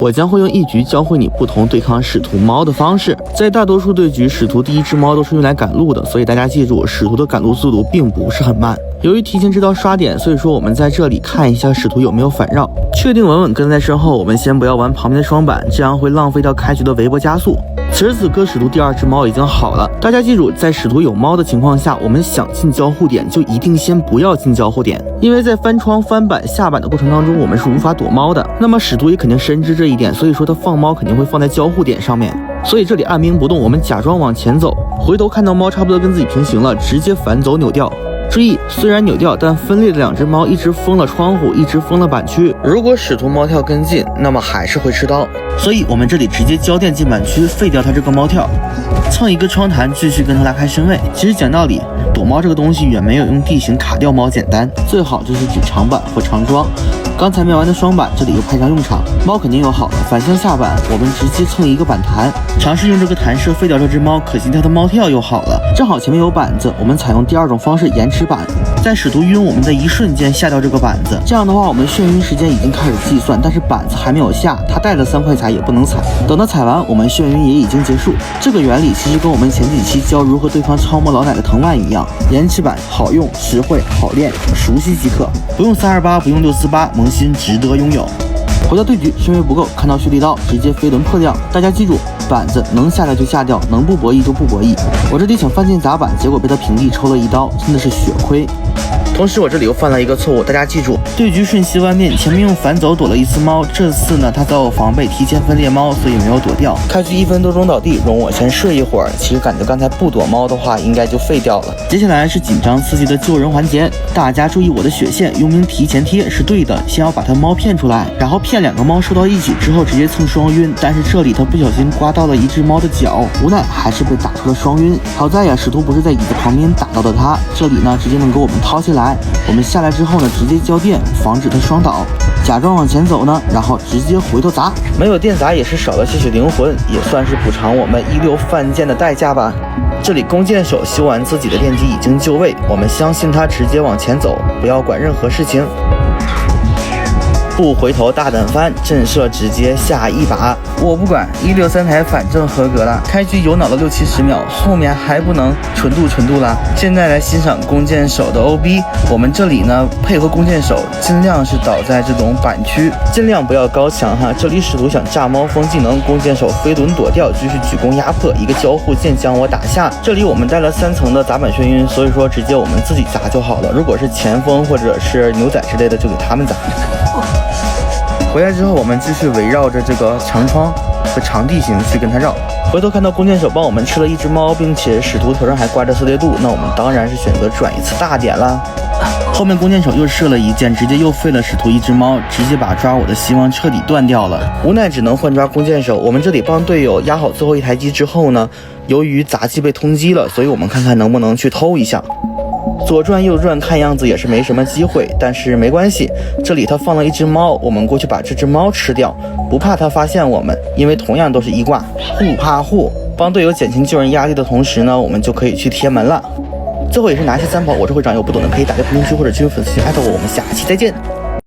我将会用一局教会你不同对抗使徒猫的方式。在大多数对局，使徒第一只猫都是用来赶路的，所以大家记住，使徒的赶路速度并不是很慢。由于提前知道刷点，所以说我们在这里看一下使徒有没有反绕，确定稳稳跟在身后。我们先不要玩旁边的双板，这样会浪费掉开局的微波加速。此时此刻，使徒第二只猫已经好了。大家记住，在使徒有猫的情况下，我们想进交互点就一定先不要进交互点，因为在翻窗、翻板、下板的过程当中，我们是无法躲猫的。那么使徒也肯定深知这一点，所以说他放猫肯定会放在交互点上面。所以这里按兵不动，我们假装往前走，回头看到猫差不多跟自己平行了，直接反走扭掉。注意，虽然扭掉，但分裂的两只猫一直封了窗户，一直封了板区。如果使徒猫跳跟进，那么还是会吃刀。所以我们这里直接交电进板区，废掉它这个猫跳，蹭一个窗弹，继续跟它拉开身位。其实讲道理，躲猫这个东西远没有用地形卡掉猫简单，最好就是指长板或长桩。刚才瞄完的双板，这里又派上用场，猫肯定有好了。反向下板，我们直接蹭一个板弹，尝试用这个弹射废掉这只猫，可惜它的猫跳又好了。正好前面有板子，我们采用第二种方式延迟板，在使徒晕我们的一瞬间下掉这个板子。这样的话，我们眩晕时间已经开始计算，但是板子还没有下，它带了3块彩也不能踩。等它踩完，我们眩晕也已经结束。这个原理其实跟我们前几期教如何对抗超模老奶的藤蔓一样，延迟板好用、实惠、好练，熟悉即可。不用328，不用648，萌新值得拥有。回到对局，身位不够，看到蓄力刀，直接飞轮破掉。大家记住，板子能下掉就下掉，能不博弈就不博弈。我这里想翻进砸板，结果被他平地抽了一刀，真的是血亏。同时我这里又犯了一个错误，大家记住，对局瞬息万变，前面用反走躲了一次猫，这次呢他早有防备，提前分裂猫，所以没有躲掉。开局1分多钟倒地，容我先睡一会儿。其实感觉刚才不躲猫的话，应该就废掉了。接下来是紧张刺激的救人环节，大家注意我的血线，用兵提前贴是对的，先要把他猫骗出来，然后骗2个猫收到一起之后直接蹭双晕，但是这里他不小心刮到了一只猫的脚，无奈还是被打出了双晕。好在呀，使徒不是在椅子旁边打到的他，这里呢直接能给我们掏下来。我们下来之后呢，直接交电，防止他双倒，假装往前走呢，然后直接回头砸。没有电砸也是少了些许灵魂，也算是补偿我们16犯贱的代价吧。这里弓箭手修完自己的电机已经就位，我们相信他直接往前走，不要管任何事情。不回头大胆翻，震慑直接下一把，我不管，163台反正合格了。开局有脑了60-70秒，后面还不能纯度了。现在来欣赏弓箭手的 OB， 我们这里呢配合弓箭手，尽量是倒在这种板区，尽量不要高墙哈。这里使徒想炸猫风技能，弓箭手飞轮躲掉，继续举弓压迫，一个交互键将我打下。这里我们带了3层的砸板眩晕，所以说直接我们自己砸就好了。如果是前锋或者是牛仔之类的，就给他们砸。回来之后，我们继续围绕着这个长窗和长地形去跟他绕。回头看到弓箭手帮我们吃了一只猫，并且使徒头上还挂着4列度，那我们当然是选择转一次大点啦。后面弓箭手又射了一箭，直接又废了使徒一只猫，直接把抓我的希望彻底断掉了。无奈只能换抓弓箭手。我们这里帮队友压好最后一台机之后呢，由于杂技被通缉了，所以我们看看能不能去偷一下。左转右转，看样子也是没什么机会，但是没关系，这里他放了一只猫，我们过去把这只猫吃掉，不怕他发现我们，因为同样都是1挂，互怕互，帮队友减轻救人压力的同时呢，我们就可以去贴门了。最后也是拿下3跑，我是会长，有不懂的可以打在评论区或者进入粉丝群艾特我，我们下期再见。